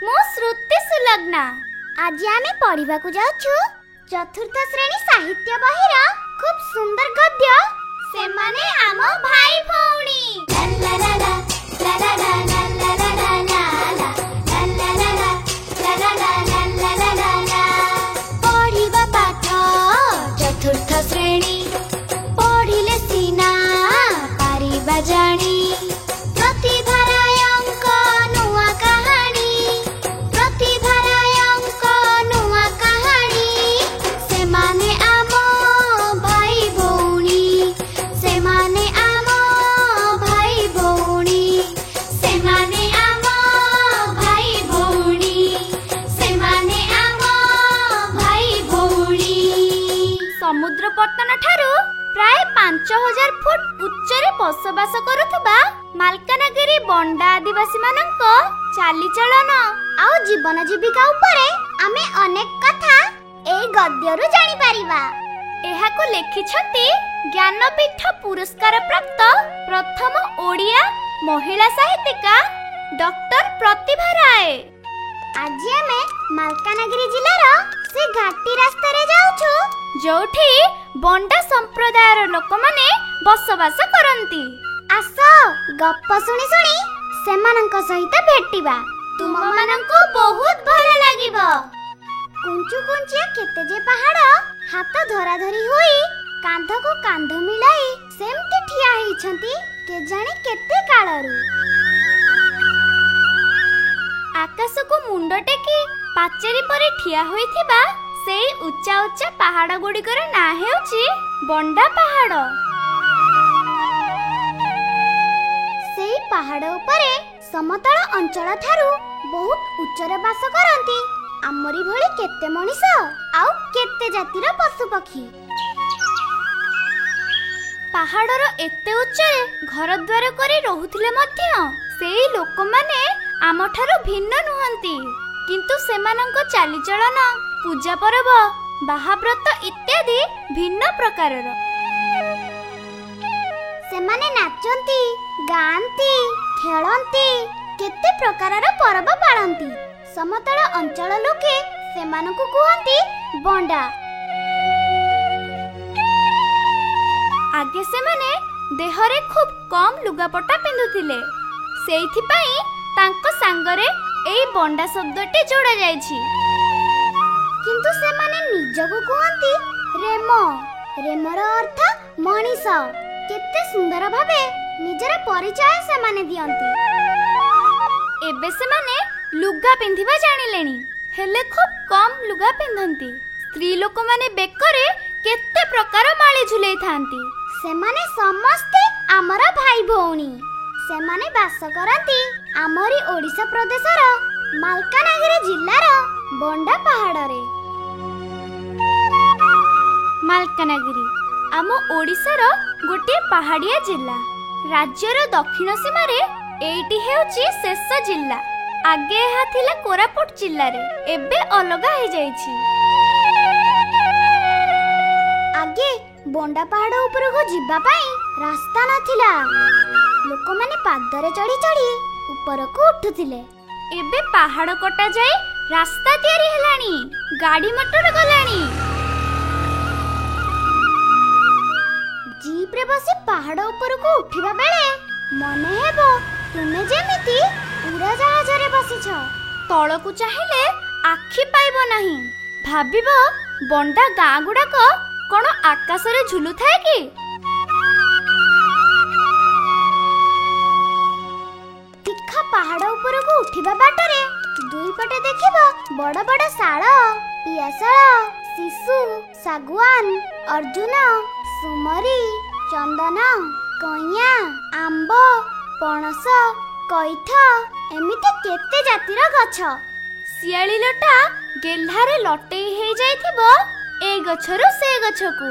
ମୁଁ ଶ୍ରୁତି ସୁଲଗ୍ନା। ଆଜି ଆମେ ପଢିବାକୁ ଯାଉଛୁ ଚତୁର୍ଥ ଶ୍ରେଣୀ ସାହିତ୍ୟ ବହିର ଖୁବ୍ ସୁନ୍ଦର ଗଦ୍ୟ ସେମାନେ ଆମ ଭାଇ ଭଉଣୀ। ପଢିବା ପାଠ ଚତୁର୍ଥ ଶ୍ରେଣୀ, ପଢିଲେ ସିନା ପାରିବା ଜାଣି। ପ୍ରତିଭାରାୟଙ୍କ ନୂଆ କାହାଣୀ, ପ୍ରତିଭାରାୟଙ୍କ ନୂଆ କାହାଣୀ। ସେମାନେ ଆମ ଭାଇ ଭଉଣୀ, ସେମାନେ ଆମ ଭାଇ ଭଉଣୀ, ସେମାନେ ଆମ ଭାଇ ଭଉଣୀ, ସେମାନେ ଆମ ଭାଇ ଭଉଣୀ। ସମୁଦ୍ର ପତ୍ତନ ଠାରୁ ପ୍ରାୟ 5000 ଫୁଟ ଉଚ୍ଚରେ ବସବାସ କରୁଥିବା ମାଲକାନଗିରି ବଣ୍ଡା ଆଦିବାସୀ ମାନଙ୍କ ଚାଲିଚଳନ ଆଉ ଜୀବନ ଜୀବିକା ଉପରେ ଆମେ ଅନେକ କଥା ଏଇ ଗଦ୍ୟରୁ ଜାଣିପାରିବା। ଏହାକୁ ଲେଖିଛନ୍ତି ଜ୍ଞାନପୀଠ ପୁରସ୍କାର ପ୍ରାପ୍ତ ପ୍ରଥମ ଓଡ଼ିଆ ମହିଳା ସାହିତ୍ୟିକା ଡକ୍ଟର ପ୍ରତିଭା ରାୟ। ଆଜି ଆମେ ମାଲକାନଗିରି ଜିଲ୍ଲାର ସେ ଘାଟି ରାସ୍ତାରେ ଯାଉଛୁ ଯୋଉଠି ବଣ୍ଡା ସମ୍ପ୍ରଦାୟର ଲୋକମାନେ ବସବାସ କରନ୍ତି। ଆସ ଗପ ଶୁଣି ଶୁଣି ସେମାନଙ୍କ ସହିତ ଭେଟିବା। ତୁମମାନଙ୍କୁ ବହୁତ ଭଲ ଲାଗିବ। କୁଞ୍ଚୁ କୁଞ୍ଚିଆ କେତେ ଯେ ପାହାଡ, ହାତ ଧରାଧରି ହୋଇ କାନ୍ଧକୁ କାନ୍ଧ ମିଳାଇ ସେମିତି ଠିଆ ହେଇଛନ୍ତି କେଜାଣି କେତେ କାଳରୁ। ଆକାଶକୁ ମୁଣ୍ଡ ଟେକି ପାଚେରୀ ପରି ଠିଆ ହୋଇଥିବା ସେଇ ଉଚ୍ଚା ଉଚ୍ଚା ପାହାଡ ଗୁଡ଼ିକର ନାଁ ହେଉଛି ବଣ୍ଡା ପାହାଡ। ସେଇ ପାହାଡ ଉପରେ ସମତଳ ଅଞ୍ଚଳ ଠାରୁ ବହୁତ ଉଚ୍ଚରେ ବାସ କରନ୍ତି ଆମରି ଭଳି କେତେ ମଣିଷ ଆଉ କେତେ ଜାତିର ପଶୁ ପକ୍ଷୀ। ପାହାଡର ଏତେ ଉଚ୍ଚରେ ଘର ଦ୍ୱାର କରି ରହୁଥିଲେ ମଧ୍ୟ ସେଇ ଲୋକମାନେ ଆମଠାରୁ ଭିନ୍ନ ନୁହନ୍ତି। କିନ୍ତୁ ସେମାନଙ୍କ ଚାଲିଚଳନ, ପୂଜା ପର୍ବ, ବାହାବ୍ରତ ଇତ୍ୟାଦି ଭିନ୍ନ ପ୍ରକାରର। ସେମାନେ ନାଚନ୍ତି, ଗାଆନ୍ତି, ଖେଳନ୍ତି, କେତେ ପ୍ରକାରର ପର୍ବ ପାଳନ୍ତି। ସମତଳ ଅଞ୍ଚଳ ଲୋକେ ସେମାନଙ୍କୁ କୁହନ୍ତି ବଣ୍ଡା। ଆଗେ ସେମାନେ ଦେହରେ ଖୁବ୍ କମ୍ ଲୁଗାପଟା ପିନ୍ଧୁଥିଲେ, ସେଇଥିପାଇଁ ତାଙ୍କ ସାଙ୍ଗରେ ଏଇ ବଣ୍ଡା ଶବ୍ଦଟି ଯୋଡ଼ା ଯାଇଛି। କିନ୍ତୁ ସେମାନେ ନିଜକୁ କୁହନ୍ତି ରେମ। ରେମର ଅର୍ଥ ମଣିଷ। କେତେ ସୁନ୍ଦର ଭାବେ ନିଜର ପରିଚୟ ସେମାନେ ଦିଅନ୍ତି। ଏବେ ସେମାନେ ଲୁଗା ପିନ୍ଧିବା ଜାଣିଲେଣି, ହେଲେ ଖୁବ୍ କମ୍ ଲୁଗା ପିନ୍ଧନ୍ତି। ସ୍ତ୍ରୀ ଲୋକମାନେ ବେକରେ କେତେ ପ୍ରକାର ମାଳି ଝୁଲେଇଥାନ୍ତି। ସେମାନେ ସମସ୍ତେ ଆମର ଭାଇ ଭଉଣୀ। ସେମାନେ ବାସ କରନ୍ତି ଆମରି ଓଡ଼ିଶା ପ୍ରଦେଶର ମାଲକାନଗିରି ଜିଲ୍ଲାର ବଣ୍ଡା ପାହାଡରେ। ମାଲକାନଗିରି ଆମ ଓଡ଼ିଶାର ଗୋଟିଏ ପାହାଡ଼ିଆ ଜିଲ୍ଲା। ରାଜ୍ୟର ଦକ୍ଷିଣ ସୀମାରେ ଏଇଟି ହେଉଛି ଶେଷ ଜିଲ୍ଲା। ଆଗେ ଏହା ଥିଲା କୋରାପୁଟ ଜିଲ୍ଲାରେ, ଏବେ ଅଲଗା ହେଇଯାଇଛି। ଆଗେ ବଣ୍ଡା ପାହାଡ ଉପରକୁ ଯିବା ପାଇଁ ରାସ୍ତା ନଥିଲା। ଲୋକମାନେ ପାଦରେ ଚଢି ଚଢି ଉପରକୁ ଉଠୁଥିଲେ। ଏବେ ପାହାଡ କଟା ଯାଇ ରାସ୍ତା ତିଆରି ହେଲାଣି, ଗାଡି ମଟର ଗଲାଣି। ଜିପ୍ରେ ବସି ପାହାଡ ଉପରକୁ ଉଠିବା ବେଳେ ମନେ ହେବ ତୁମେ ଯେମିତି ଉଡ଼ାଜାହାଜରେ ବସିଛ। ତଳକୁ ଚାହିଁଲେ ଆଖି ପାଇବ ନାହିଁ। ଭାବିବ ବଣ୍ଡା ଗାଁ ଗୁଡାକ କଣ ଆକାଶରେ ଝୁଲୁଥାଏ କି? ତୀଖ ପାହାଡ ଉପରକୁ ଉଠିବା ବାଟରେ ଦୁଇପଟେ ଦେଖିବ ବଡ ବଡ ଶାଳ, ପିଆଶାଳ, ଶିଶୁ, ଶାଗୁଆନ, ଅର୍ଜୁନ, ସୁମରି, ଚନ୍ଦନ, କଇଁଆ, ଆମ୍ବ, ପଣସ, କଇଥ ଏମିତି କେତେ ଜାତିର ଗଛ। ଶିଆଳି ଲଟା ଗେହ୍ଲାରେ ଲଟେଇ ହେଇଯାଇଥିବ ଏ ଗଛରୁ ସେ ଗଛକୁ।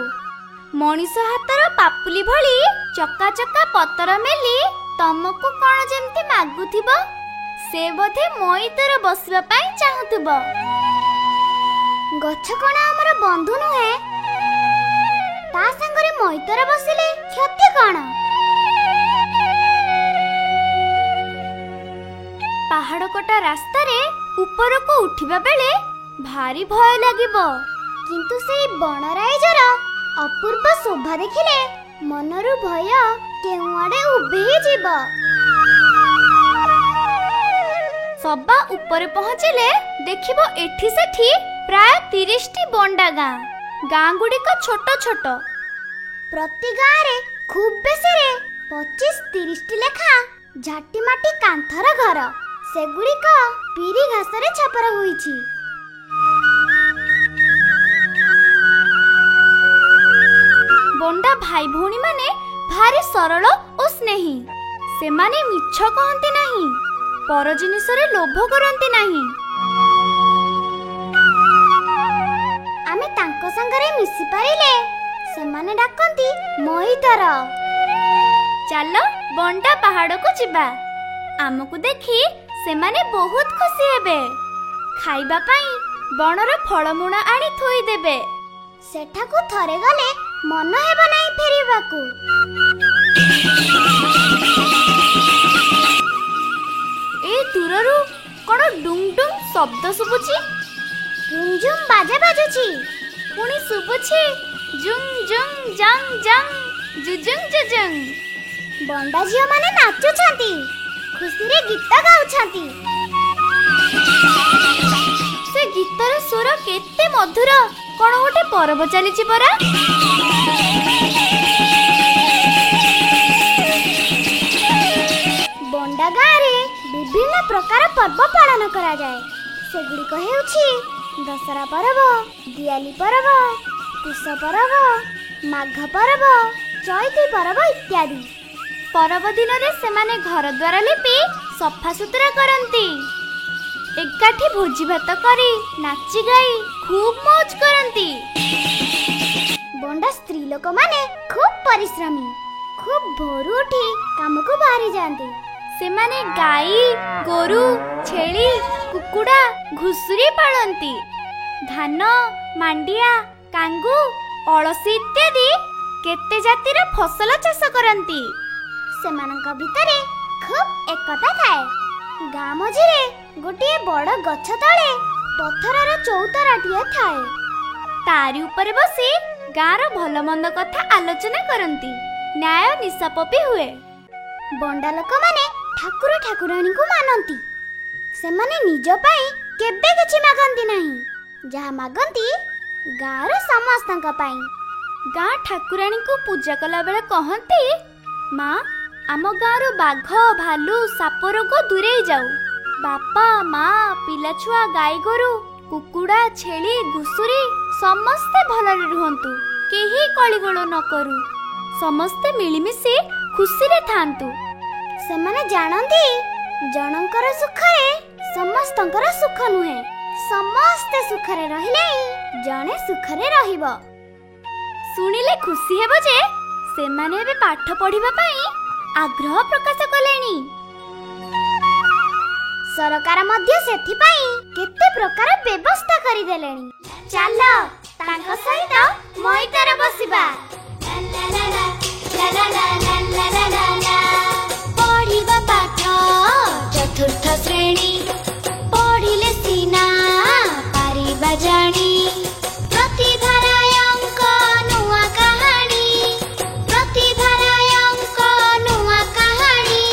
ମଣିଷ ହାତର ପାପୁଲି ଭଳି ଚକା ଚକା ପତର ମେଲି ତମକୁ କଣ ଯେମିତି ମାଗୁଥିବ। ସେ ବୋଧେ ମଇତରେ ବସିବା ପାଇଁ ଚାହୁଁଥିବ। ଗଛ କଣ ଆମର ବନ୍ଧୁ ନୁହେଁ? ତା ସାଙ୍ଗରେ ମଇତରେ ବସିଲେ କ୍ଷତି କଣ? ପାହାଡ ପାହାଡ଼ କଟା ରାସ୍ତାରେ ଉପରକୁ ଉଠିବା ବେଳେ ଭାରି ଭୟ ଲାଗିବ। କିନ୍ତୁ ସେଇ ବଣରାଇଜର ଅପୂର୍ବ ଶୋଭା ଦେଖିଲେ ମନରୁ ଭୟ କେଉଁଆଡ଼େ ଉଭେଇ ଯିବ। ସବା ଉପରେ ପହଞ୍ଚିଲେ ଦେଖିବ ଏଠି ସେଠି ପ୍ରାୟ 30ଟି ବଣ୍ଡା ଗାଁ। ଗାଁ ଗୁଡ଼ିକ ଛୋଟ ଛୋଟ। ପ୍ରତି ଗାଁରେ ଖୁବ୍ ବେଶୀରେ 25-30ଟି ଲେଖା ଝାଟିମାଟି କାନ୍ଥର ଘର। ସେଗୁଡ଼ିକ ପିରି ଘାସରେ ଛପର ହୋଇଛି। ବଣ୍ଡା ଭାଇ ଭଉଣୀ ମାନେ ଭାରି ସରଳ ଓ ସ୍ନେହୀ। ସେମାନେ ମିଛ କହନ୍ତି ନାହିଁ, ପର ଜିନିଷରେ ଲୋଭ କରନ୍ତି ନାହିଁ। ଆମେ ତାଙ୍କ ସାଙ୍ଗରେ ମିଶି ପାରିଲେ ସେମାନେ ଡାକନ୍ତି ମଇତର। ଚାଲ ବଣ୍ଡା ପାହାଡ଼କୁ ଯିବା। ଆମକୁ ଦେଖି ସେମାନେ ବହୁତ ଖୁସି ହେବେ। ଖାଇବା ପାଇଁ ବଣର ଫଳମୂଳ ଆଣି ଥୋଇଦେବେ। ସେଠାକୁ ଥରେ ଗଲେ ମନ ହେବ ନାହିଁ ଫେରିବାକୁ। ଏ ଦୂରରୁ କ'ଣ ଡୁଙ୍ଗ ଡୁଙ୍ଗ ଶବ୍ଦ ଶୁଭୁଛି। ଝୁମ୍ ବାଜା ବାଜୁଛି। ପୁଣି ଶୁଭୁଛି ଜୁଙ୍ଗ ଜୁଙ୍ଗ ଜଙ୍ଗ ଜଙ୍ଗ ଜୁଜୁଙ୍ଗ ଜୁଜୁଙ୍ଗ। ବଣ୍ଡା ଝିଅମାନେ ନାଚୁଛନ୍ତି, ଖୁସିରେ ଗୀତ ଗାଉଛନ୍ତି। ସେ ଗୀତର ସ୍ୱର କେତେ ମଧୁର। କ'ଣ ଗୋଟେ ପର୍ବ ଚାଲିଛି ପରା। ବଣ୍ଡା ଗାଁରେ ବିଭିନ୍ନ ପ୍ରକାର ପର୍ବ ପାଳନ କରାଯାଏ। ସେଗୁଡ଼ିକ ହେଉଛି ଦଶହରା ପର୍ବ, ଦିଆଲି ପର୍ବ, ପୁଷ ପର୍ବ, ମାଘ ପର୍ବ, ଚୈତି ପର୍ବ ଇତ୍ୟାଦି। ପର୍ବ ଦିନରେ ସେମାନେ ଘର ଦ୍ୱାର ଲିପି ସଫାସୁତୁରା କରନ୍ତି। ଏକାଠି ଭୋଜି ଭାତ କରି ନାଚି ଗାଇ ଖୁବ୍ ମौज କରନ୍ତି। ବଣ୍ଡା ସ୍ତ୍ରୀ ଲୋକମାନେ ଖୁବ୍ ପରିଶ୍ରମୀ। ଖୁବ୍ ଭୋରୁ ଉଠି କାମକୁ ବାହାରି ଯାଆନ୍ତି। ସେମାନେ ଗାଈ, ଗୋରୁ, ଛେଳି, କୁକୁଡ଼ା, ଘୁଷୁରୀ ପାଳନ୍ତି। ଧାନ, ମାଣ୍ଡିଆ, କାଙ୍ଗୁ, ଅଳସୀ ଇତ୍ୟାଦି କେତେ ଜାତିର ଫସଲ ଚାଷ କରନ୍ତି। ସେମାନଙ୍କ ଭିତରେ ଖୁବ୍ ଏକତା ଥାଏ। ଗାଁ ମଝିରେ ଗୋଟିଏ ବଡ଼ ଗଛ ତଳେ ପଥରର ଚଉତରାଟିଏ ଥାଏ। ତାରି ଉପରେ ବସି ଗାଁର ଭଲ ମନ୍ଦ କଥା ଆଲୋଚନା କରନ୍ତି। ନ୍ୟାୟ ନିଶାପ ବି ହୁଏ। ବଣ୍ଡା ଲୋକମାନେ ଠାକୁର ଠାକୁରାଣୀଙ୍କୁ ମାନନ୍ତି। ସେମାନେ ନିଜ ପାଇଁ କେବେ କିଛି ମାଗନ୍ତି ନାହିଁ। ଯାହା ମାଗନ୍ତି ଗାଁର ସମସ୍ତଙ୍କ ପାଇଁ। ଗାଁ ଠାକୁରାଣୀଙ୍କୁ ପୂଜା କଲା ବେଳେ କହନ୍ତି, ମା ଆମ ଗାଁର ବାଘ, ଭାଲୁ, ସାପ ରୋଗ ଦୂରେଇ ଯାଉ। ବାପା, ମା, ପିଲାଛୁଆ, ଗାଈ ଗୋରୁ, କୁକୁଡ଼ା, ଛେଳି, ଘୁଷୁରୀ ସମସ୍ତେ ଭଲରେ ରୁହନ୍ତୁ। କେହି କଳିଗୋଳ ନ କରୁ। ସମସ୍ତେ ମିଳିମିଶି ଖୁସିରେ ଥାଆନ୍ତୁ। ସେମାନେ ଜାଣନ୍ତି ଜଣଙ୍କର ସୁଖରେ ସମସ୍ତଙ୍କର ସୁଖ ନୁହେଁ। ସମସ୍ତେ ସୁଖରେ ରହିଲେ ଜଣେ ସୁଖରେ ରହିବ। ଶୁଣିଲେ ଖୁସି ହେବ ଯେ ସେମାନେ ଏବେ ପାଠ ପଢିବା ପାଇଁ ଆଗ୍ରହ ପ୍ରକାଶ କଲେଣି। ସରକାର ମଧ୍ୟ ସେଥିପାଇଁ କେତେ ପ୍ରକାର ବ୍ୟବସ୍ଥା କରିଦେଲେଣି। ଚାଲ ତାଙ୍କ ସହିତ ମଇଦାରେ ବସିବା। ପଢିବା ପାଠ ଚତୁର୍ଥ ଶ୍ରେଣୀ, ପଢିଲେ ସିନା ପାରିବା ଜାଣି। ପ୍ରତିଧାରାୟଙ୍କ ନୂଆ କାହାଣୀ, ପ୍ରତିଧାରାୟଙ୍କ ନୂଆ କାହାଣୀ।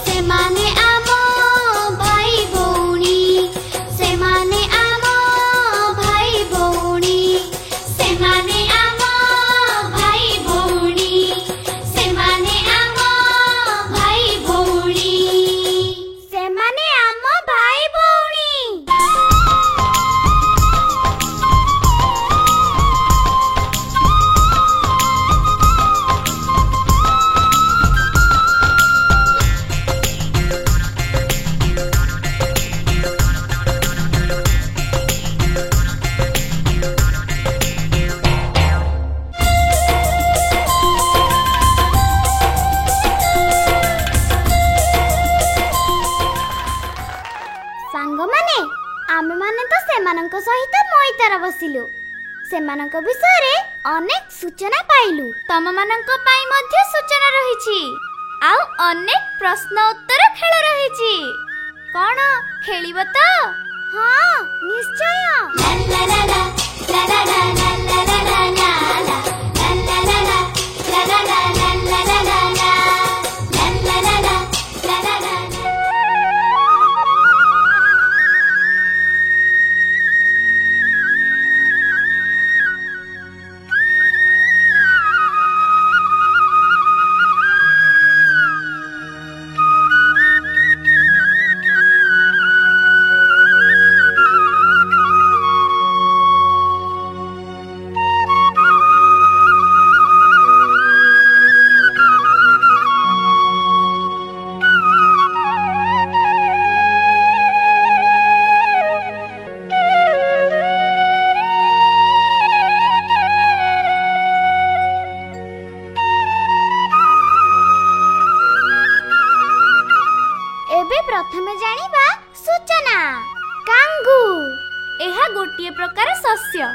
ସେମାନେ ଆମ ଭାଇ ଭଉଣୀ, ସେମାନେ ଆମ ଭାଇ ଭଉଣୀ, ସେମାନେ ଆମ ଭାଇ ଭଉଣୀ, ସେମାନେ ଆମ ଭାଇ ଭଉଣୀ, ସେମାନେ ଆମ ଭାଇ ଭଉଣୀ। ସାଙ୍ଗମାନେ, ଆମେମାନେ ତ ସେମାନଙ୍କ ସହିତ ମଇଦାରେ ବସିଲୁ। ସେମାନଙ୍କ ବିଷୟରେ ଅନେକ ସୂଚନା ପାଇଲୁ। ତମମାନଙ୍କ ପାଇଁ ମଧ୍ୟ ସୂଚନା ରହିଛି। ଆଉ ଅନେକ ପ୍ରଶ୍ନ ଉତ୍ତର ଖେଳ ରହିଛି। କ'ଣ ଖେଳିବ ତ? ହଁ ନିଶ୍ଚୟ। प्रथमे जानिबा सूचना। कांगू एहा गोटिए प्रकार शस्य।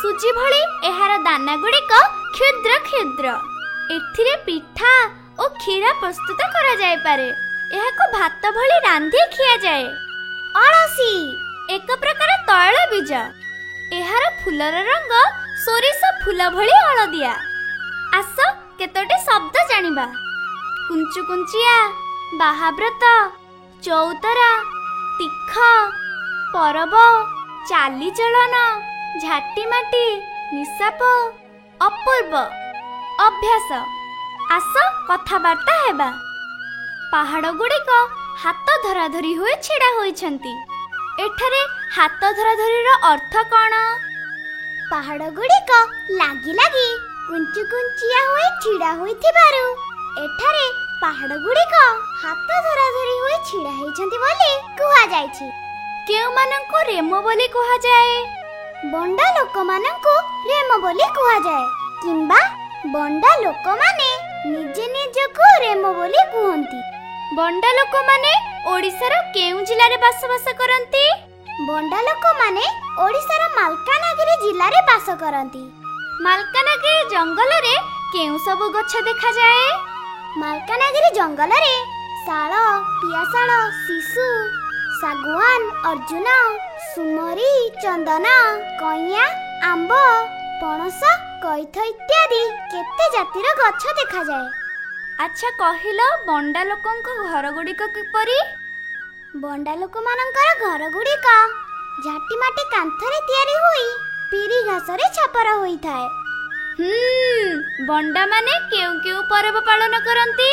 सूजी भଳି एहार दाना गुड़िक क्षुद्र क्षुद्र। एथिरे पिठा ओ खीरा प्रस्तुत करा जाय पारे। एहाको भात भଳି रांधि खिया जाय। अळसी एक प्रकार तैल बीज। एहार फुलर रंग सोरिष फूल भଳି हळदिया। आस केतोटे शब्द जानिबा। कुंचु कुंचिया, बाहाव्रत, चौतरा, तीख, परब, चालीचलन, झाटीमाटी, निशाप, अपूर्व, अभ्यास। आस कथाबार्ता हेबा। पहाड़ गुड़िक हाथ धराधरी हुए छिड़ा होइछंती। एठारे हाथ धराधरीर अर्थ कौन? पहाड़ गुड़िक लागी लागी कुंचु कुंचिया हुए छिड़ा होइथिबारु एठारे पहाड़ गुड़िक हाथ धराधरी हुए छिड़ा होइछंती बोली कुहा जायछि। केउ मानंकु रेमो बोली कुहा जाए। बंडा लोक मानंकु रेमो बोली कुहा जाए। किंबा बंडा लोक माने निजे निजको रेमो बोली कुहंती। बंडा लोक माने ओडिसार केउ जिल्लारे बास करंती? बंडा लोक माने ओडिसार मालकानगिरी जिल्लारे बास करंती। मालकानगिरी जंगल रे केउ सब गछ देखा जाए? मालकानगिरी जंगल रे शाल, पियाशाल, शिशु, सागुआन, अर्जुन, सुमरी, चंदन, कइया, आंब, पणस, कइथ इत्यादि केते जातिर गछ देखा जाए। अच्छा कहिलो बंडा लोकंको घर गुड़िक किपरि? बंडा लोक मानकर घर गुड़िक झाटी माटी कांथरे तयारी होई पीरी घासरे छपर होई थाए। बंडा माने केउ केउ पर्व पालन करंती?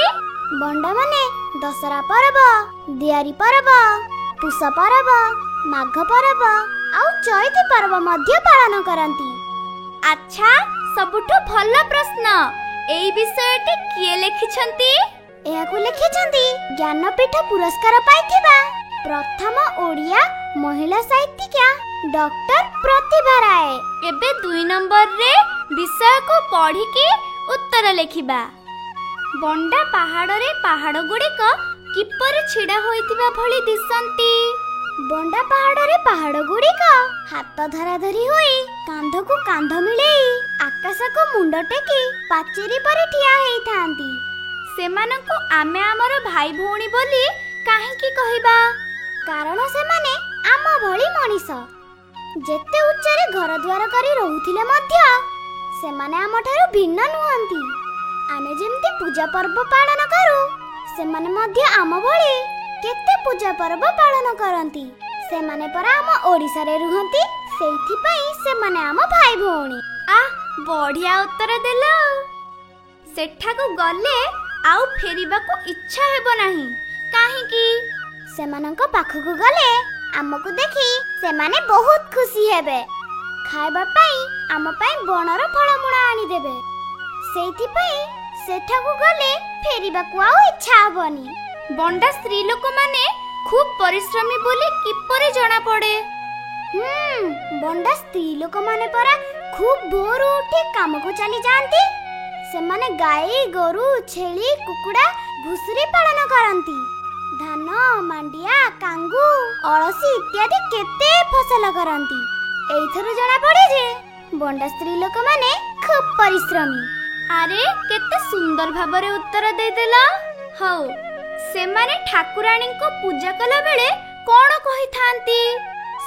बंडा माने दशहरा पर्व, दियारी पर्व, पुष पर्व, माघ पर्व आउ चैती पर्व मध्य पालन करंती। अच्छा सबुठो भल प्रश्न। एई विषयटी किए लेखिछंती? एहाकु लेखिछंती ज्ञानपीठ पुरस्कार पाइथिबा प्रथम ओडिया महिला साहित्यिका डॉक्टर प्रतिभा राय। एबे 2 नंबर रे विषय को पढ़ी की उत्तर लेखिबा। बंडा पहाड़ रे पहाड़ गुड़िक किपर छिड़ा होइतिबा भली दिसंती? बंडा पहाड़ रे पहाड़ गुड़िक हाथ धरा धरी होई कांध को कांध मिलेई आकाश को मुंड टेकी पाचेरी पर ठिया हेई थांती। सेमानंको आमे हमर भाई भौणी बोली काहेकि कहिबा? कारण सेमाने आम भली मनीष। जेते उच्चरे घर द्वार करी रहुथिले मध्य सेमाने आमठारु भिन्न नुहंती। आमे जेमती पूजा पर्व पालन करू सेमाने मध्य आम भली केते पूजा पर्व पालन करंती। सेमाने परा आम ओडिसा रे रुहंती, सेइथि पई सेमाने आम भाई भौणी। आ बढ़िया उत्तर देलो। सेठा को गले आउ फेरिबा को इच्छा हेबो नाही काहेकि? सेमानंको पाखकु गले आमको देखि सेमाने बहुत खुशी हेबे। खाइबा पई आम पई बनर फळमूळा आनी देबे। सेइथि पई सेठाकु गले फेरिबा को आउ इच्छा हबनी। बंडा स्त्री लोक माने खूब परिश्रमी बोली किपरे जाना पड़े? बंडा स्त्री लोक माने परा खूब भोर उठी काम को चली जांती। सेमाने गाई, गोरु, छेली, कुकुड़ा, घुसरी पालन करंती। धान, मांडिया, कांगू, अळसी इत्यादि केते फसल करंती। एइथरु जाना पड़े जे बंडा स्त्री लोक माने खूब परिश्रमी। अरे केते सुंदर भाबरे उत्तर दे देला। हौ ସେମାନେ ଠାକୁରାଣୀଙ୍କୁ ପୂଜା କଲା ବେଳେ କ'ଣ କହିଥାନ୍ତି?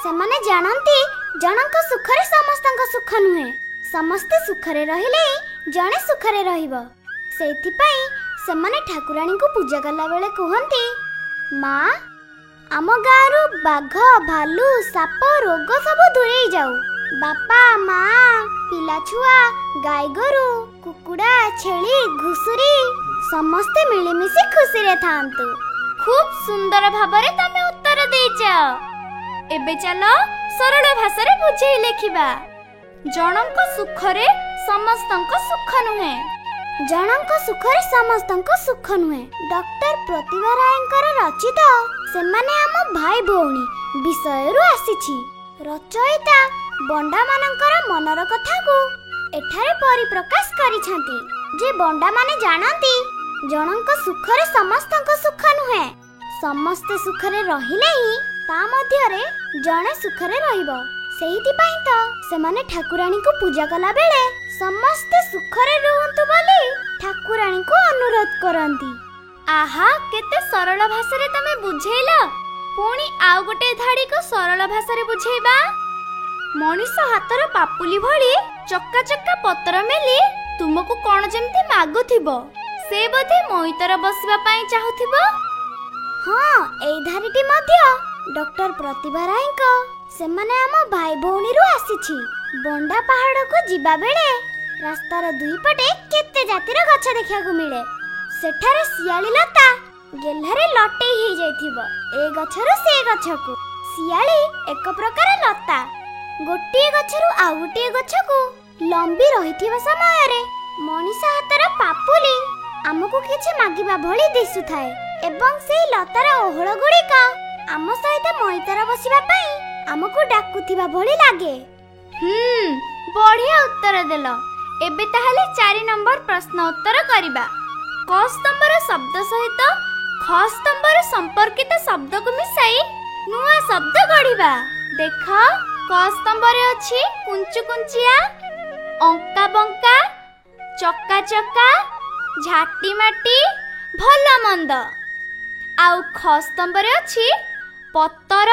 ସେମାନେ ଜାଣନ୍ତି ଜଣଙ୍କ ସୁଖରେ ସମସ୍ତଙ୍କ ସୁଖ ନୁହେଁ, ସମସ୍ତେ ସୁଖରେ ରହିଲେ ଜଣେ ସୁଖରେ ରହିବ। ସେଇଥିପାଇଁ ସେମାନେ ଠାକୁରାଣୀଙ୍କୁ ପୂଜା କଲା ବେଳେ କୁହନ୍ତି, ମା ଆମ ଗାଁରୁ ବାଘ, ଭାଲୁ, ସାପ, ରୋଗ ସବୁ ଦୂରେଇ ଯାଉ। ବାପା, ମା, ପିଲାଛୁଆ, ଗାଈଗୋରୁ, କୁକୁଡ଼ା, ଛେଳି, ଘୁଷୁରୀ ସମସ୍ତେ ମିଳିମିଶି ଖୁସିରେ ଥାଆନ୍ତୁ। ଖୁବ୍ ସୁନ୍ଦର ଭାବରେ ତମେ ଉତ୍ତର ଦେଇଛ। ଏବେ ଚାଲ ସରଳ ଭାଷାରେ ବୁଝେଇ ଲେଖିବା। ଜଣଙ୍କ ସୁଖରେ ସମସ୍ତଙ୍କ ସୁଖ ନୁହେଁ। ଜଣଙ୍କ ସୁଖରେ ସମସ୍ତଙ୍କ ସୁଖ ନୁହେଁ ଡକ୍ଟର ପ୍ରତିଭା ରାୟଙ୍କର ରଚିତ ସେମାନେ ଆମ ଭାଇ ଭଉଣୀ ବିଷୟରୁ ଆସିଛି। ରଚୟିତା ବଣ୍ଡାମାନଙ୍କର ମନର କଥାକୁ ଏଠାରେ ପରିପ୍ରକାଶ କରିଛନ୍ତି ଯେ ବଣ୍ଡାମାନେ ଜାଣନ୍ତି ଜଣଙ୍କ ସୁଖରେ ସମସ୍ତଙ୍କ ସୁଖ ନୁହେଁ। ସମସ୍ତେ ସୁଖରେ ରହିଲେ ହିଁ ତା ମଧ୍ୟରେ ଜଣେ ସୁଖରେ ରହିବ। ସେଇଥିପାଇଁ ତ ସେମାନେ ଠାକୁରାଣୀଙ୍କୁ ପୂଜା କଲା ବେଳେ ସମସ୍ତେ ସୁଖରେ ରୁହନ୍ତୁ ବୋଲି ଠାକୁରାଣୀଙ୍କୁ ଅନୁରୋଧ କରନ୍ତି। ଆହା, କେତେ ସରଳ ଭାଷାରେ ତମେ ବୁଝେଇଲ। ପୁଣି ଆଉ ଗୋଟେ ଧାଡ଼ିକୁ ସରଳ ଭାଷାରେ ବୁଝେଇବା। ମଣିଷ ହାତର ପାପୁଲି ଭଳି ଚକା ଚକା ପତ୍ର ମେଲି ତୁମକୁ କ'ଣ ଯେମିତି ମାଗୁଥିବ। ସେ ବୋଧେ ମଇତର ବସିବା ପାଇଁ ଚାହୁଁଥିବ। ହଁ, ଏଇ ଧାଡ଼ିଟି ମଧ୍ୟ ଡକ୍ଟର ପ୍ରତିଭା ରାୟଙ୍କ ସେମାନେ ଆମ ଭାଇ ଭଉଣୀରୁ ଆସିଛି। ବଣ୍ଡା ପାହାଡ଼କୁ ଯିବା ବେଳେ ରାସ୍ତାର ଦୁଇ ପଟେ କେତେ ଜାତିର ଗଛ ଦେଖିବାକୁ ମିଳେ। ସେଠାରେ ଶିଆଳି ଲତା ଗେହ୍ଲାରେ ଲଟେଇ ହେଇଯାଇଥିବ ଏ ଗଛରୁ ସେ ଗଛକୁ। ଶିଆଳି ଏକ ପ୍ରକାର ଲତା ଗୋଟିଏ ଗଛରୁ ଆଉ ଗୋଟିଏ ଗଛକୁ ଲମ୍ବି ରହିଥିବା ସମୟରେ ମଣିଷ ହାତର ପାପୁଲି ଆମକୁ କିଛି ମାଗିବା ଭଳି ଦିଶୁଥାଏ ଏବଂ ସେଇ ଲତାର ଓହଳ ଗୁଡ଼ିକ ଆମ ସହିତ ମଇତର ବସିବା ପାଇଁ ଆମକୁ ଡାକୁଥିବା ଭଳି ଲାଗେ। ବଢିଆ ଉତ୍ତର ଦେଲ। ଏବେ ତାହେଲେ 4 ନମ୍ବର ପ୍ରଶ୍ନ ଉତ୍ତର କରିବା। କ ସ୍ତମ୍ଭର ଶବ୍ଦ ସହିତ ଖ ସ୍ତମ୍ଭର ସମ୍ପର୍କିତ ଶବ୍ଦକୁ ମିଶାଇ ନୂଆ ଶବ୍ଦ ଗଢ଼ିବା। ଦେଖ, କ ସ୍ତମ୍ଭରେ ଅଛି କୁଞ୍ଚୁ କୁଞ୍ଚିଆ, ଅଙ୍କା ବଙ୍କା, ଚକା ଚକା, ଝାଟି ମାଟି, ଭଲ ମନ୍ଦ। ଆଉ ଖ ସ୍ତମ୍ଭରେ ଅଛି ପତର,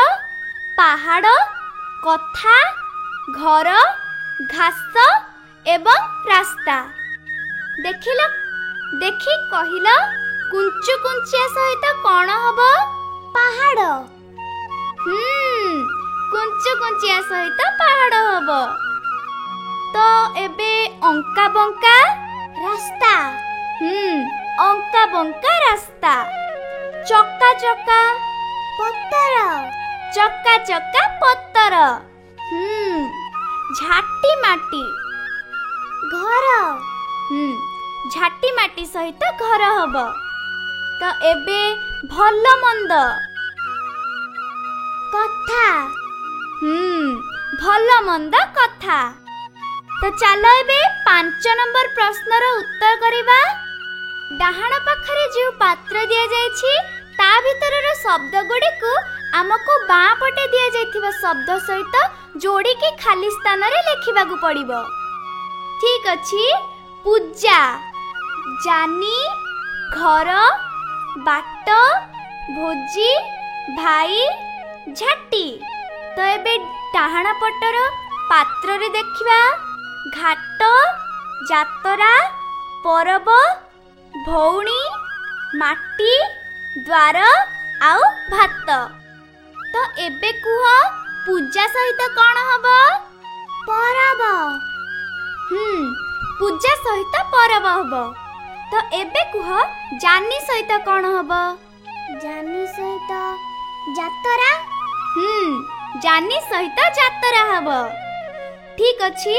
ପାହାଡ଼, କଥା, ଘର, ଘାସ ଏବଂ ରାସ୍ତା। ଦେଖିଲ, ଦେଖି କହିଲ, କୁଞ୍ଚୁ କୁଞ୍ଚିଆ ସହିତ କ'ଣ ହବ? ପାହାଡ଼। କୁଞ୍ଚୁ କୁଞ୍ଚିଆ ସହିତ ପାହାଡ଼ ହବ। ତ ଏବେ ଅଙ୍କା ବଙ୍କା ରାସ୍ତା। ଅଙ୍କା ବଙ୍କା ରାସ୍ତା। ଚକା ଚକା ପତର। ଚକା ଚକା ପତର। ଝାଟି ମାଟି ଘର। ଝାଟି ମାଟି ସହିତ ଘର ହବ। ତ ଏବେ ଭଲ ମନ୍ଦ କଥା। ଭଲ ମନ୍ଦ କଥା। ତ ଚାଲ ଏବେ 5 ନମ୍ବର ପ୍ରଶ୍ନର ଉତ୍ତର କରିବା। ଡାହାଣ ପାଖରେ ଯେଉଁ ପାତ୍ର ଦିଆଯାଇଛି ତା ଭିତରର ଶବ୍ଦ ଗୁଡ଼ିକୁ ଆମକୁ ବାଁ ପଟେ ଦିଆଯାଇଥିବା ଶବ୍ଦ ସହିତ ଯୋଡ଼ିକି ଖାଲି ସ୍ଥାନରେ ଲେଖିବାକୁ ପଡ଼ିବ। ଠିକ୍ ଅଛି। ପୂଜା, ଜାନି, ଘର, ବାଟ, ଭୋଜି, ଭାଇ, ଝାଟି। ତ ଏବେ ଡାହାଣ ପଟର ପାତ୍ରରେ ଦେଖିବା ଘାଟ, ଯାତରା, ପରବ, ଭଉଣୀ, ମାଟି, ଦ୍ୱାର ଆଉ ଭାତ। ତ ଏବେ କୁହ, ପୂଜା ସହିତ କ'ଣ ହବ? ପରବ। ପୂଜା ସହିତ ପରବ ହବ। ତ ଏବେ କୁହ, ଜାନି ସହିତ କ'ଣ ହବ? ଜାନି ସହିତ ଯାତରା। ଜାନି ସହିତ ଯାତରା ହବ। ଠିକ୍ ଅଛି।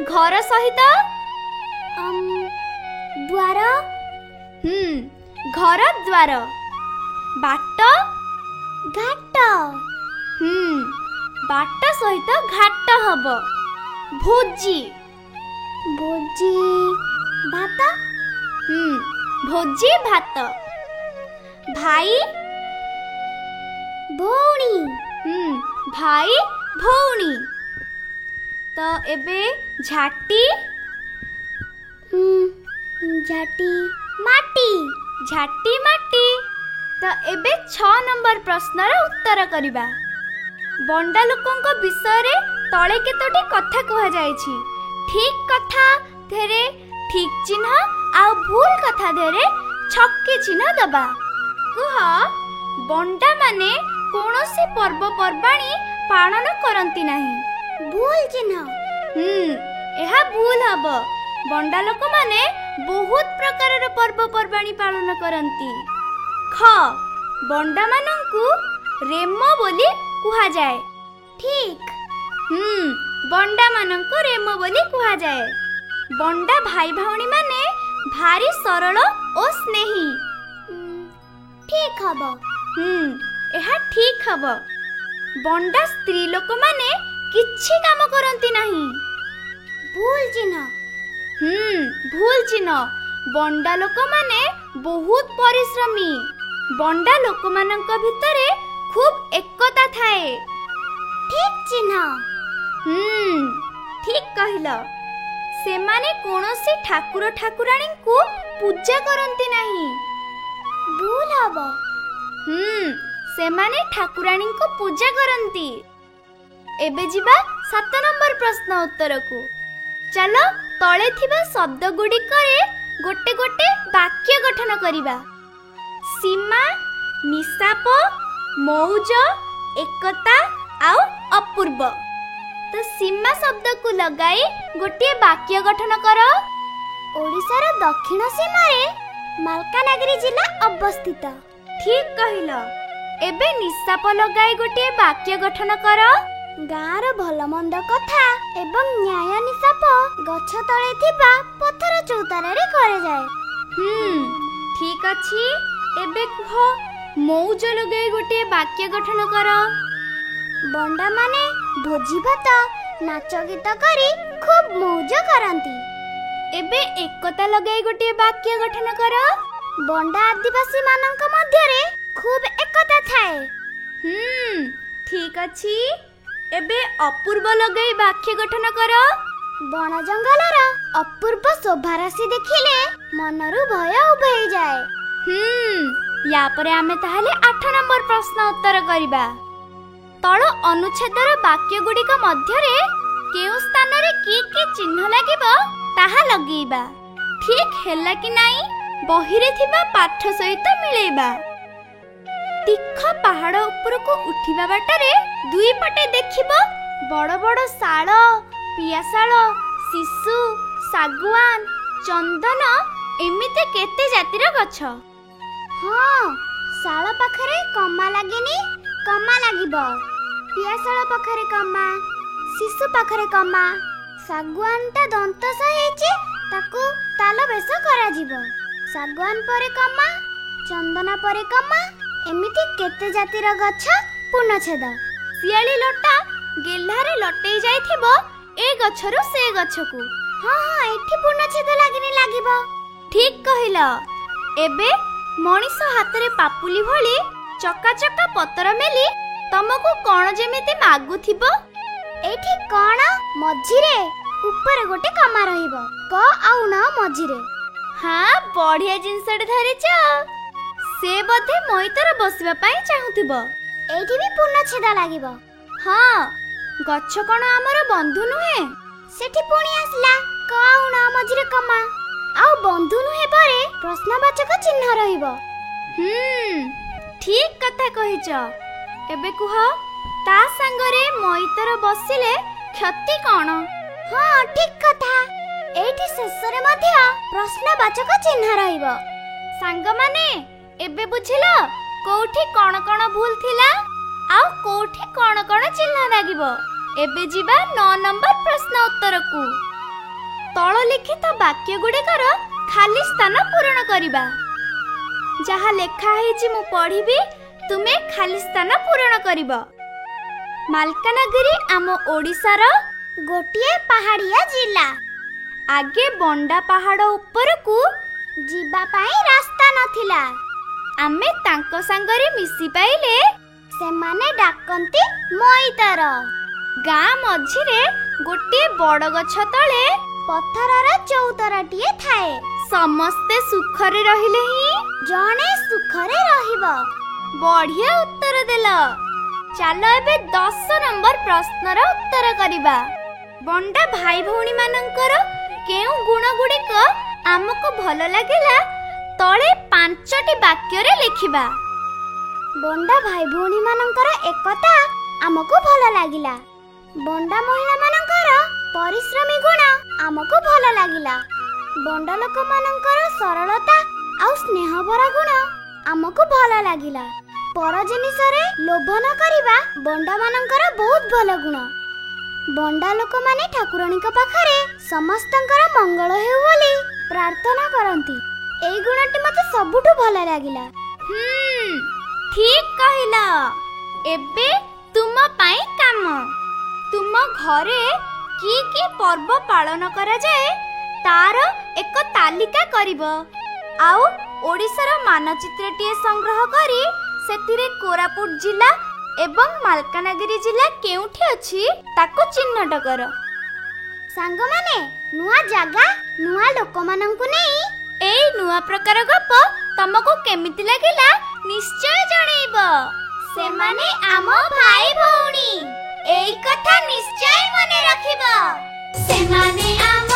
ଘର ସହିତ ଦ୍ୱାର। ଘର ଦ୍ୱାର। ବାଟ ଘାଟ। ବାଟ ସହିତ ଘାଟ ହବ। ଭୋଜି। ଭୋଜି ଭାତ। ଭୋଜି ଭାତ। ଭାଇ ଭଉଣୀ। ଭାଇ ଭଉଣୀ। ତ ଏବେ ଝାଟି। ଝାଟି ମାଟି। ଝାଟି ମାଟି। ତ ଏବେ 6 ନମ୍ବର ପ୍ରଶ୍ନର ଉତ୍ତର କରିବା। ବଣ୍ଡା ଲୋକଙ୍କ ବିଷୟରେ ତଳେ କେତୋଟି କଥା କୁହାଯାଇଛି। ଠିକ୍ କଥା ଧେରେ ଠିକ୍ ଚିହ୍ନ ଆଉ ଭୁଲ କଥା ଧେରେ ଛକି ଚିହ୍ନ ଦବା। କୁହ, ବଣ୍ଡା ମାନେ କୌଣସି ପର୍ବପର୍ବାଣୀ ପାଳନ କରନ୍ତି ନାହିଁ। ଭୁଲ ଚିହ୍ନ। ଏହା ଭୁଲ ହବ। ବଣ୍ଡା ଲୋକମାନେ ବହୁତ ପ୍ରକାରର ପର୍ବପର୍ବାଣୀ ପାଳନ କରନ୍ତି। ଖ, ବଣ୍ଡା ମାନଙ୍କୁ ରେମ ବୋଲି କୁହାଯାଏ। ଠିକ୍। ବଣ୍ଡା ମାନଙ୍କୁ ରେମ ବୋଲି କୁହାଯାଏ। ବଣ୍ଡା ଭାଇ ଭଉଣୀ ମାନେ ଭାରି ସରଳ ଓ ସ୍ନେହୀ। ଠିକ୍ ହବ। ଏହା ଠିକ୍ ହବ। ବଣ୍ଡା ସ୍ତ୍ରୀ ଲୋକମାନେ କିଛି କାମ କରନ୍ତି ନାହିଁ। ଭୁଲ ଚିହ୍ନ। ଭୁଲ ଚିହ୍ନ। ବଣ୍ଡା ଲୋକମାନେ ବହୁତ ପରିଶ୍ରମୀ। ବଣ୍ଡା ଲୋକମାନଙ୍କ ଭିତରେ ଖୁବ୍ ଏକତା ଥାଏ। ଠିକ୍ ଚିହ୍ନ। ଠିକ୍ କହିଲ। ସେମାନେ କୌଣସି ଠାକୁର ଠାକୁରାଣୀଙ୍କୁ ପୂଜା କରନ୍ତି ନାହିଁ। ଭୁଲ ହବ। ସେମାନେ ଠାକୁରାଣୀଙ୍କୁ ପୂଜା କରନ୍ତି। ଏବେ ଯିବା 7 ନମ୍ବର ପ୍ରଶ୍ନ ଉତ୍ତରକୁ। ଚାଲ ତଳେ ଥିବା ଶବ୍ଦ ଗୁଡ଼ିକରେ ଗୋଟେ ଗୋଟେ ବାକ୍ୟ ଗଠନ କରିବା। ସୀମା, ନିଶାପ, ମଉଜ, ଏକତା ଆଉ ଅପୂର୍ବ। ତ ସୀମା ଶବ୍ଦକୁ ଲଗାଇ ଗୋଟିଏ ବାକ୍ୟ ଗଠନ କର। ଓଡ଼ିଶାର ଦକ୍ଷିଣ ସୀମାରେ ମାଲକାନଗିରି ଜିଲ୍ଲା ଅବସ୍ଥିତ। ଠିକ୍ କହିଲ। ଏବେ ନିଶାପ ଲଗାଇ ଗୋଟିଏ ବାକ୍ୟ ଗଠନ କର। ଗାଁର ଭଲ ମନ୍ଦ କଥା ଏବଂ ନ୍ୟାୟ ନିଶାପ ଗଛ ତଳେ ଥିବା ପଥର ଚଉତାରାରେ କରାଯାଏ। ଠିକ୍ ଅଛି। ଏବେ କୁହ, ମଉଜ ଲଗାଇ ଗୋଟିଏ ବାକ୍ୟ ଗଠନ କର। ବଣ୍ଡା ମାନେ ଭୋଜି ଭାତ ନାଚ ଗୀତ କରି ଖୁବ୍ ମଉଜ କରନ୍ତି। ଏବେ ଏକତା ଲଗାଇ ଗୋଟିଏ ବାକ୍ୟ ଗଠନ କର। ବଣ୍ଡା ଆଦିବାସୀ ମାନଙ୍କ ମଧ୍ୟରେ ଖୁବ୍ ଏକତା ଥାଏ। ଠିକ୍ ଅଛି। ଏବେ ଅପୂର୍ବ ଲଗାଇ ବାକ୍ୟ ଗଠନ କର। ବଣ ଜଙ୍ଗଲର ଅପୂର୍ବ ଶୋଭାରାଶି ଦେଖିଲେ ମନରୁ ଭୟ ଉଭେଇଯାଏ। ୟା ପରେ ଆମେ ତାହେଲେ 8 ନମ୍ବର ପ୍ରଶ୍ନ ଉତ୍ତର କରିବା। ତଳ ଅନୁଚ୍ଛେଦର ବାକ୍ୟ ଗୁଡ଼ିକ ମଧ୍ୟରେ କେଉଁ ସ୍ଥାନରେ କି କି ଚିହ୍ନ ଲାଗିବ ତାହା ଲଗେଇବା। ଠିକ୍ ହେଲା କି ନାହିଁ ବହିରେ ଥିବା ପାଠ ସହିତ ମିଳେଇବା। ତୀଖ ପାହାଡ଼ ଉପରକୁ ଉଠିବା ବାଟରେ ଦୁଇ ପଟେ ଦେଖିବ ବଡ଼ ବଡ଼ ଶାଳ, ପିଆଶାଳ, ଶିଶୁ, ଶାଗୁଆନ, ଚନ୍ଦନ ଏମିତି କେତେ ଜାତିର ଗଛ। ଶାଳ ପାଖରେ କମା ଲାଗେନି, କମା ଲାଗିବ। ପିଆଶାଳ ପାଖରେ କମା, ଶିଶୁ ପାଖରେ କମା। ଶାଗୁଆନଟା ଦନ୍ତସ ହେଇଛି, ତାକୁ ତାଲ ବେଶ କରାଯିବ। ଶାଗୁଆନ ପରେ କମା, ଚନ୍ଦନ ପରେ କମା, ଏମିତି କେତେ ଜାତିର ଗଛ ପୂର୍ଣ୍ଣଚ୍ଛେଦ। ଶିଆଳି ଲଟା ଗେହ୍ଲାରେ ଲଟେଇ ଯାଇଥିବ ଏ ଗଛରୁ ସେ ଗଛକୁ। ଏଠି ପୂର୍ଣ୍ଣଚ୍ଛେଦ ଲାଗିନି, ଲାଗିବ। ଠିକ୍ କହିଲ। ଏବେ ମଣିଷ ହାତରେ ପାପୁଲି ଭଳି ଚକାଚକା ପତର ମେଲି ତମକୁ କଣ ଯେମିତି ମାଗୁଥିବ। ଏଇଠି କଣ ମଝିରେ ଉପରେ ଗୋଟେ କମା ରହିବ, କ ଆଉ ନ ମଝିରେ। ବଢିଆ ଜିନିଷଟେ ଧରିଛ। ସେ ବୋଧେ ମଇତର ବସିବା ପାଇଁ ଚାହୁଁଥିବ। ଏଇଠି ବି ପୂର୍ଣ୍ଣଚ୍ଛେଦ ଲାଗିବ। ଗଛ କଣ ଆମର ବନ୍ଧୁ ନୁହେଁ? ସେଠି ପୁଣି ଆସିଲା କ ଆଉ ନ ମଝିରେ କମା, ଆଉ ବନ୍ଧୁ ନୁହେଁ ପରେ ପ୍ରଶ୍ନବାଚକ ଚିହ୍ନ ରହିବ। ଠିକ୍ କଥା କହିଛ। ଏବେ କୁହ, ତା ସାଙ୍ଗରେ ମଇତର ବସିଲେ କ୍ଷତି କଣ? ଠିକ୍ କଥା। ଏଇଠି ଶେଷରେ ମଧ୍ୟ ପ୍ରଶ୍ନବାଚକ ଚିହ୍ନ ରହିବ। ସାଙ୍ଗମାନେ ଏବେ ବୁଝିଲ କୋଉଠି କଣ କଣ ଭୁଲ ଥିଲା ଆଉ କୋଉଠି କଣ କଣ ଚିହ୍ନ ଲାଗିବ। ଏବେ ଯିବା 9 ନମ୍ବର ପ୍ରଶ୍ନ ଉତ୍ତରକୁ। ତଳ ଲିଖିତ ବାକ୍ୟ ଗୁଡ଼ିକର ଖାଲି ସ୍ଥାନ ପୂରଣ କରିବା। ଯାହା ଲେଖା ହେଇଛି ମୁଁ ପଢିବି, ତୁମେ ଖାଲି ସ୍ଥାନ ପୂରଣ କରିବ। ମାଲକାନଗିରି ଆମ ଓଡ଼ିଶାର ଗୋଟିଏ ପାହାଡ଼ିଆ ଜିଲ୍ଲା। ଆଗେ ବଣ୍ଡା ପାହାଡ଼ ଉପରକୁ ଯିବା ପାଇଁ ରାସ୍ତା ନଥିଲା। ଆମେ ତାଙ୍କ ସାଙ୍ଗରେ ମିଶି ପାଇଲେ ସେମାନେ ଡାକନ୍ତି ମଇତର। ଗାଁ ମଝିରେ ଗୋଟିଏ ବଡ଼ ଗଛ ତଳେ ପଥରର ଚଉତରାଟିଏ ଥାଏ। ସମସ୍ତେ ସୁଖରେ ରହିଲେ ହିଁ ଜଣେ ସୁଖରେ ରହିବ। ବଢିଆ ଉତ୍ତର ଦେଲ। ଚାଲ ଏବେ 10 ନମ୍ବର ପ୍ରଶ୍ନର ଉତ୍ତର କରିବା। ବଣ୍ଡା ଭାଇ ଭଉଣୀ ମାନଙ୍କର କେଉଁ ଗୁଣ ଗୁଡ଼ିକ ଆମକୁ ଭଲ ଲାଗିଲା ତଳେ 5ଟି ବାକ୍ୟରେ ଲେଖିବା। ବଣ୍ଡା ଭାଇ ଭଉଣୀ ମାନଙ୍କର ଏକତା ଆମକୁ ଭଲ ଲାଗିଲା। ବଣ୍ଡା ମହିଳା ମାନଙ୍କର ପରିଶ୍ରମୀ ଗୁଣ ଆମକୁ ଭଲ ଲାଗିଲା। ବଣ୍ଡା ଲୋକ ମାନଙ୍କର ସରଳତା ଆଉ ସ୍ନେହଭରା ଗୁଣ ଆମକୁ ଭଲ ଲାଗିଲା। ପର ଜିନିଷରେ ଲୋଭ ନ କରିବା ବଣ୍ଡା ମାନଙ୍କର ବହୁତ ଭଲ ଗୁଣ। ବଣ୍ଡା ଲୋକମାନେ ଠାକୁରାଣୀଙ୍କ ପାଖରେ ସମସ୍ତଙ୍କର ମଙ୍ଗଳ ହେଉ ବୋଲି ପ୍ରାର୍ଥନା କରନ୍ତି। ଏଇ ଗୁଣଟି ମତେ ସବୁଠୁ ଭଲ ଲାଗିଲା। ଠିକ କହିଲ। ଏବେ ତୁମ ପାଇଁ କାମ। ତୁମ ଘରେ କି କି ପର୍ବ ପାଳନ କରାଯାଏ ତାର ଏକ ତାଲିକା କରିବ। ଆଉ ଓଡ଼ିଶାର ମାନଚିତ୍ରଟିଏ ସଂଗ୍ରହ କରି ସେଥିରେ କୋରାପୁଟ ଜିଲ୍ଲା ଏବଂ ମାଲକାନଗିରି ଜିଲ୍ଲା କେଉଁଠି ଅଛି ତାକୁ ଚିହ୍ନଟ କର। ସାଙ୍ଗମାନେ, ନୂଆ ଜାଗା ନୂଆ ଲୋକମାନଙ୍କୁ ନେଇ ଏଇ ନୂଆ ପ୍ରକାର ଗପ ତମକୁ କେମିତି ଲାଗିଲା ନିଶ୍ଚୟ ଜଣେଇବ। ସେମାନେ ଆମ ଭାଇ ଭଉଣୀ, ଏଇ କଥା ନିଶ୍ଚୟ ମନେ ରଖିବ। ସେମାନେ ଆମ